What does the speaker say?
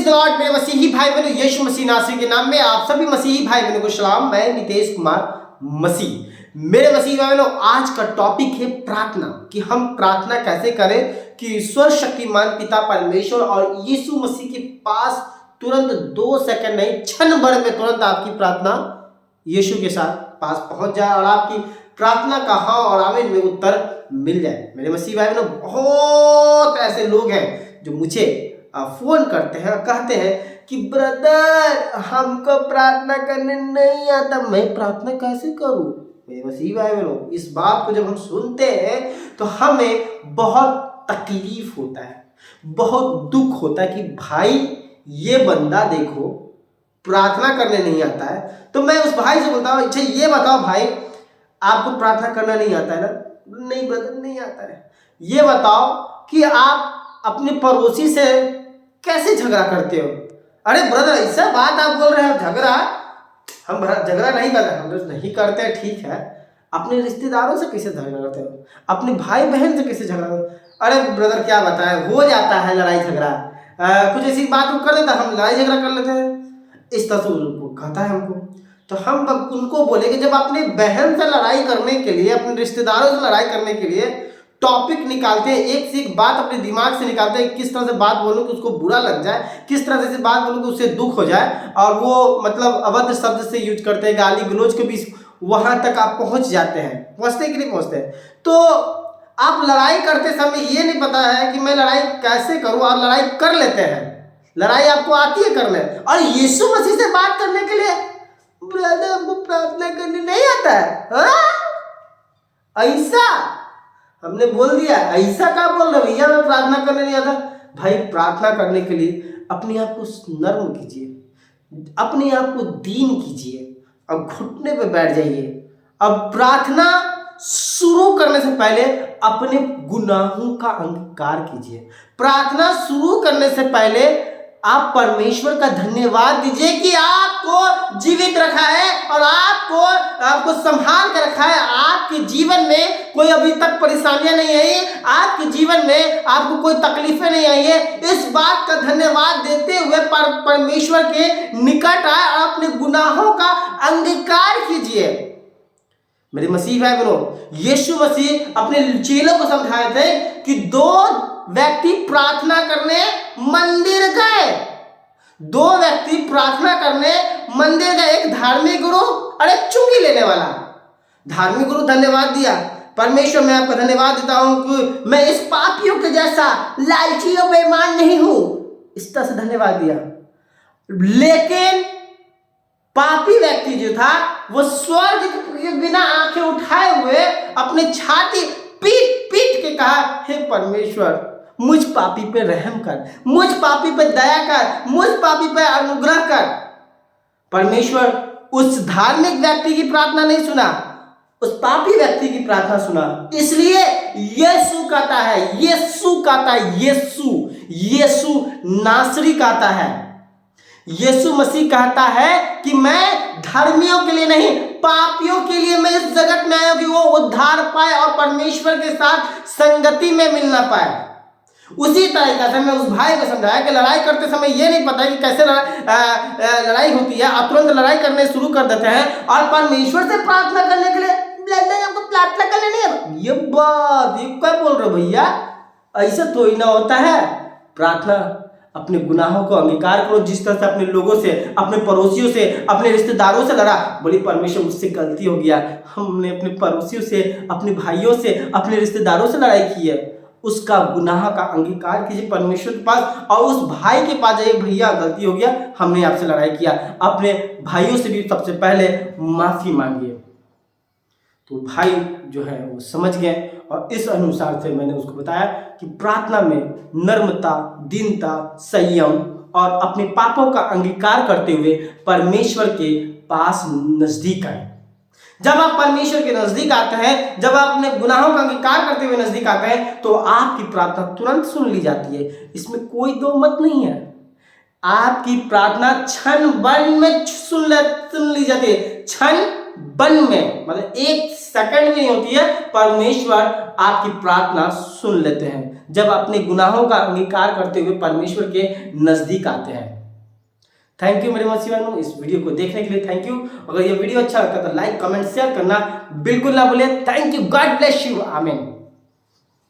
The Lord मेरे मसीही भाई बहनों, यीशु मसीह नासरी के नाम में आप सभी मसीही भाई बहनों को सलाम। मैं नितेश कुमार मसीह। मेरे मसीही भाई बहनों, आज का टॉपिक है प्रार्थना, कि हम प्रार्थना कैसे करें कि ईश्वर शक्तिमान पिता परमेश्वर और यीशु मसीह के पास तुरंत 2 सेकंड नहीं, क्षण भर में तुरंत आपकी प्रार्थना यीशु के साथ पास पहुंच जाए और आपकी प्रार्थना का हाँ और आमीन में उत्तर मिल जाए। मेरे मसीह भाई बहनों, बहुत ऐसे लोग हैं जो मुझे फोन करते हैं और कहते हैं कि ब्रदर हमको प्रार्थना करने नहीं आता, मैं प्रार्थना कैसे करूं। मेरे मसीह भाई बहनों, इस बात को जब हम सुनते हैं तो हमें बहुत तकलीफ होता है, बहुत दुख होता है कि भाई ये बंदा देखो प्रार्थना करने नहीं आता है। तो मैं उस भाई से बोलता हूँ, अच्छा ये बताओ भाई, आपको प्रार्थना करना नहीं आता है ना? नहीं ब्रदर, नहीं आता है। ये बताओ कि आप अपने पड़ोसी से कैसे झगड़ा करते हो? अरे ब्रदर, ऐसा बात आप बोल रहे हो, झगड़ा हम झगड़ा नहीं करते, हम नहीं करते, ठीक है। अपने रिश्तेदारों से कैसे झगड़ा करते हो? अपने भाई बहन से कैसे झगड़ा करते हो? अरे ब्रदर क्या बताएं, हो जाता है लड़ाई झगड़ा, कुछ ऐसी बात वो कर देता, हम लड़ाई झगड़ा कर लेते हैं। इस तरह से उनको कहता है हमको। तो हम उनको बोले कि जब अपने बहन से लड़ाई करने के लिए, अपने रिश्तेदारों से लड़ाई करने के लिए टॉपिक निकालते हैं, एक से एक बात अपने दिमाग से निकालते हैं, किस तरह से बात बोलूं कि उसको बुरा लग जाए, किस तरह से बात बोलूं कि उससे दुख हो जाए, और वो मतलब अभद्र शब्द से यूज करते हैं, गाली गलौज के बीच वहां तक आप पहुंच जाते हैं। पहुंचते कि नहीं पहुंचते? तो आप लड़ाई करते समय ये नहीं पता है कि मैं लड़ाई कैसे करूं, और लड़ाई कर लेते हैं। लड़ाई आपको आती है करने, और यीशु मसीह से बात करने के लिए ब्रदर हमको प्रार्थना करने नहीं आता है। ऐसा हमने बोल दिया, ऐसा क्या बोल रहे भैया, मैं प्रार्थना करने नहीं आता। भाई प्रार्थना करने के लिए अपने आप को नर्म कीजिए, अपने आप को दीन कीजिए, अब घुटने पे बैठ जाइए। अब प्रार्थना शुरू करने से पहले अपने गुनाहों का अंगीकार कीजिए। प्रार्थना शुरू करने से पहले आप परमेश्वर का धन्यवाद दीजिए कि आपको जीवित रखा है और आपको संभाल कर रखा है। आपके जीवन में कोई अभी तक परेशानियां नहीं आई, आपके जीवन में आपको कोई तकलीफें नहीं आई है। इस बात का धन्यवाद देते हुए परमेश्वर के निकट आए और अपने गुनाहों का अंगीकार कीजिए। मेरे मसीह भाई बहनों, यीशु मसीह अपने चेलों को समझाए थे कि 2 व्यक्ति प्रार्थना करने मंदिर गए। 2 व्यक्ति प्रार्थना करने मंदिर गए, एक धार्मिक गुरु और एक चुंगी लेने वाला। धार्मिक गुरु धन्यवाद दिया, परमेश्वर मैं आपका धन्यवाद देता हूं कि मैं इस पापियों के जैसा लालची और बेईमान नहीं हूं, इस तरह से धन्यवाद दिया। लेकिन पापी व्यक्ति जो था वो स्वर्ग के बिना आंखें उठाए हुए अपने छाती पीट पीट के कहा, हे परमेश्वर मुझ पापी पे रहम कर, मुझ पापी पे दया कर, मुझ पापी पे अनुग्रह कर। परमेश्वर उस धार्मिक व्यक्ति की प्रार्थना नहीं सुना, उस पापी व्यक्ति की प्रार्थना सुना। इसलिए यीशु कहता है, यीशु नासरी कहता है, यीशु मसीह कहता है कि मैं धर्मियों के लिए नहीं, पापियों के लिए मैं इस जगत में आया कि वो उद्धार पाए और परमेश्वर के साथ संगति में मिलना पाए। उसी तरीके से मैं उस भाई को समझाया कि लड़ाई करते समय ये नहीं पता कि कैसे लड़ाई होती है। आप तुरंत लड़ाई करने शुरू कर देते हैं और परमेश्वर से प्रार्थना करने के लिए हमको प्रार्थना करने नहीं। ये बात ये क्या बोल रहे हो भैया, ऐसा तो ही ना होता है। प्रार्थना अपने गुनाहों को अंगीकार करो। जिस तरह से अपने लोगों से, अपने पड़ोसियों से, अपने रिश्तेदारों से लड़ा, बोली परमेश्वर मुझसे गलती हो गया, हमने अपने पड़ोसियों से, अपने भाइयों से, अपने रिश्तेदारों से लड़ाई की है, उसका गुनाह का अंगीकार कीजिए परमेश्वर के पास और उस भाई के पास जाइए, भैया गलती हो गया, हमने आपसे लड़ाई किया। अपने भाइयों से भी सबसे पहले माफी मांगिए। तो भाई जो है वो समझ गए और इस अनुसार से मैंने उसको बताया कि प्रार्थना में नम्रता, दीनता, संयम और अपने पापों का अंगीकार करते हुए परमेश्वर के पास नजदीक आए। जब आप परमेश्वर के नजदीक आते हैं, जब आप अपने गुनाहों का अंगीकार करते हुए नजदीक आते हैं, तो आपकी प्रार्थना तुरंत सुन ली जाती है। इसमें कोई दो मत नहीं है। आपकी प्रार्थना क्षण भर में सुन ली जाती है। क्षण भर में, मतलब 1 सेकंड में नहीं होती है। परमेश्वर आपकी प्रार्थना सुन लेते हैं जब अपने गुनाहों का अंगीकार करते हुए परमेश्वर के नजदीक आते हैं। थैंक यू मेरे मसीह भाइयों, इस वीडियो को देखने के लिए थैंक यू। अगर ये वीडियो अच्छा लगता है तो लाइक कमेंट शेयर करना बिल्कुल ना भूलें। Thank you, God bless you, आमीन।